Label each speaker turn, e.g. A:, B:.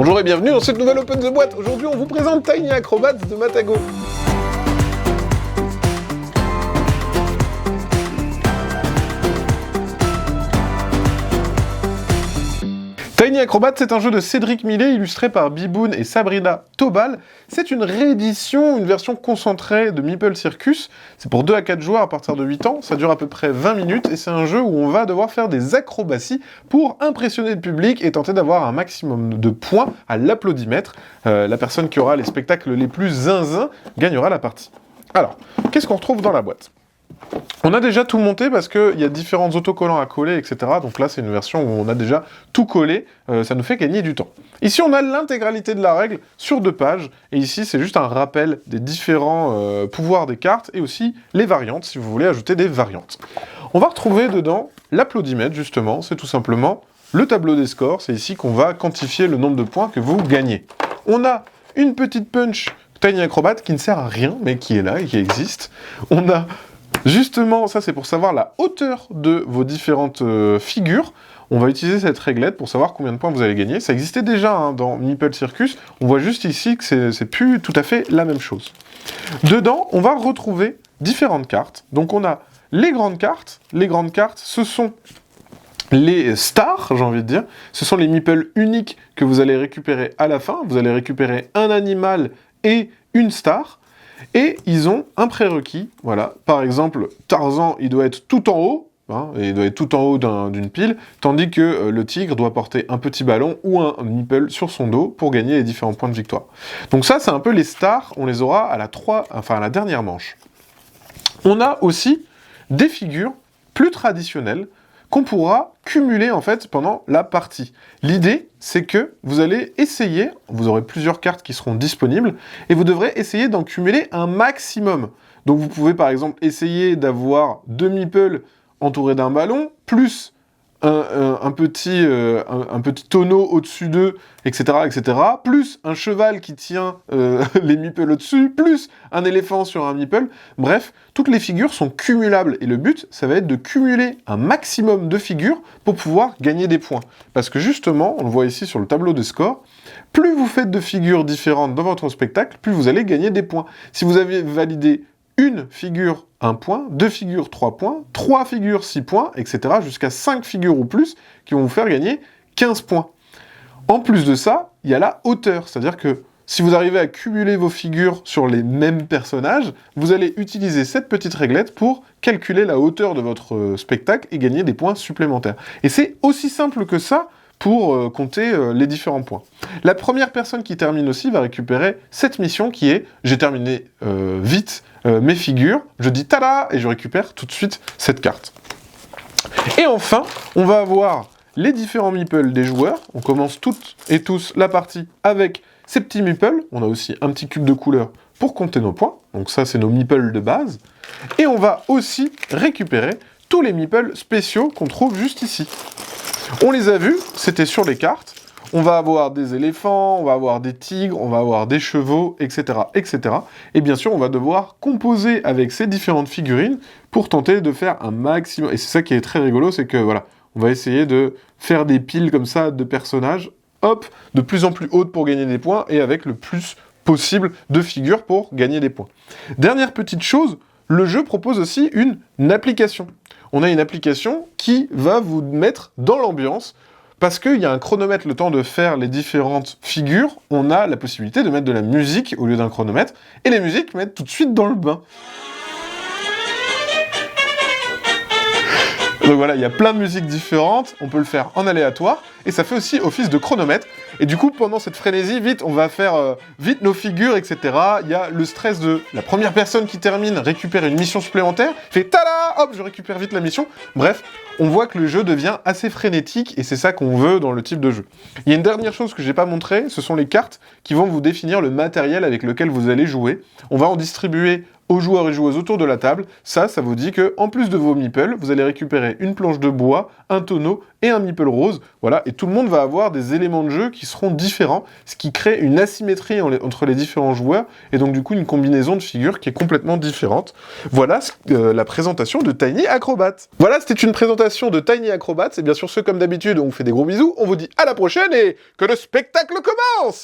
A: Bonjour et bienvenue dans cette nouvelle Open the Boîte. Aujourd'hui, on vous présente Tiny Acrobats de Matagot. Tiny Acrobats, c'est un jeu de Cédric Millet illustré par Biboun et Sabrina Tobal. C'est une réédition, une version concentrée de Meeple Circus. C'est pour 2 à 4 joueurs à partir de 8 ans. Ça dure à peu près 20 minutes et c'est un jeu où on va devoir faire des acrobaties pour impressionner le public et tenter d'avoir un maximum de points à l'applaudimètre. La personne qui aura les spectacles les plus zinzin gagnera la partie. Alors, qu'est-ce qu'on retrouve dans la boîte ? On a déjà tout monté parce qu'il y a différents autocollants à coller, etc. Donc là, c'est une version où on a déjà tout collé. Ça nous fait gagner du temps. Ici, on a l'intégralité de la règle sur 2 pages. Et ici, c'est juste un rappel des différents pouvoirs des cartes et aussi les variantes, si vous voulez ajouter des variantes. On va retrouver dedans l'applaudimètre, justement. C'est tout simplement le tableau des scores. C'est ici qu'on va quantifier le nombre de points que vous gagnez. On a une petite punch Tiny Acrobat qui ne sert à rien, mais qui est là et qui existe. On a... Justement, ça c'est pour savoir la hauteur de vos différentes figures. On va utiliser cette réglette pour savoir combien de points vous allez gagner. Ça existait déjà dans Meeple Circus. On voit juste ici que c'est plus tout à fait la même chose. Dedans, on va retrouver différentes cartes. Donc on a les grandes cartes. Les grandes cartes, ce sont les stars, j'ai envie de dire. Ce sont les Meeple uniques que vous allez récupérer à la fin. Vous allez récupérer un animal et une star. Et ils ont un prérequis, voilà. Par exemple, Tarzan, il doit être tout en haut, hein, et il doit être tout en haut d'une pile, tandis que le tigre doit porter un petit ballon ou un meeple sur son dos pour gagner les différents points de victoire. Donc ça, c'est un peu les stars, on les aura à la dernière manche. On a aussi des figures plus traditionnelles qu'on pourra cumuler en fait pendant la partie. L'idée, c'est que vous allez essayer, vous aurez plusieurs cartes qui seront disponibles, et vous devrez essayer d'en cumuler un maximum. Donc vous pouvez par exemple essayer d'avoir 2 meeples entourés d'un ballon, plus un petit tonneau au-dessus d'eux, etc., etc., plus un cheval qui tient les meeples au-dessus, plus un éléphant sur un meeple. Bref, toutes les figures sont cumulables, et le but, ça va être de cumuler un maximum de figures pour pouvoir gagner des points. Parce que justement, on le voit ici sur le tableau des scores, plus vous faites de figures différentes dans votre spectacle, plus vous allez gagner des points. Si vous avez validé une figure, 1 point, 2 figures, 3 points, 3 figures, 6 points, etc., jusqu'à 5 figures ou plus, qui vont vous faire gagner 15 points. En plus de ça, il y a la hauteur, c'est-à-dire que si vous arrivez à cumuler vos figures sur les mêmes personnages, vous allez utiliser cette petite réglette pour calculer la hauteur de votre spectacle et gagner des points supplémentaires. Et c'est aussi simple que ça pour compter les différents points. La première personne qui termine aussi va récupérer cette mission qui est « J'ai terminé vite mes figures, je dis tada !» et je récupère tout de suite cette carte. Et enfin, on va avoir les différents meeples des joueurs. On commence toutes et tous la partie avec ces petits meeples. On a aussi un petit cube de couleur pour compter nos points. Donc ça, c'est nos meeples de base. Et on va aussi récupérer tous les meeples spéciaux qu'on trouve juste ici. On les a vus, c'était sur les cartes. On va avoir des éléphants, on va avoir des tigres, on va avoir des chevaux, etc., etc. Et bien sûr, on va devoir composer avec ces différentes figurines pour tenter de faire un maximum. Et c'est ça qui est très rigolo, c'est que voilà, on va essayer de faire des piles comme ça de personnages, hop, de plus en plus hautes pour gagner des points et avec le plus possible de figures pour gagner des points. Dernière petite chose, le jeu propose aussi une application. On a une application qui va vous mettre dans l'ambiance, parce qu'il y a un chronomètre le temps de faire les différentes figures, on a la possibilité de mettre de la musique au lieu d'un chronomètre, et les musiques mettent tout de suite dans le bain. Donc voilà, il y a plein de musiques différentes, on peut le faire en aléatoire, et ça fait aussi office de chronomètre. Et du coup, pendant cette frénésie, vite, on va faire vite nos figures, etc. Il y a le stress de la première personne qui termine, récupère une mission supplémentaire, fait tada, hop, je récupère vite la mission. Bref, on voit que le jeu devient assez frénétique, et c'est ça qu'on veut dans le type de jeu. Il y a une dernière chose que j'ai pas montré, ce sont les cartes qui vont vous définir le matériel avec lequel vous allez jouer. On va en distribuer aux joueurs et joueuses autour de la table. Ça vous dit que, en plus de vos meeples, vous allez récupérer une planche de bois, un tonneau et un meeple rose. Voilà, et tout le monde va avoir des éléments de jeu qui seront différents, ce qui crée une asymétrie entre les différents joueurs, et donc du coup une combinaison de figures qui est complètement différente. Voilà la présentation de Tiny Acrobat. Voilà, c'était une présentation animations de Tiny Acrobats. Et bien sûr, ceux comme d'habitude, on vous fait des gros bisous. On vous dit à la prochaine et que le spectacle commence!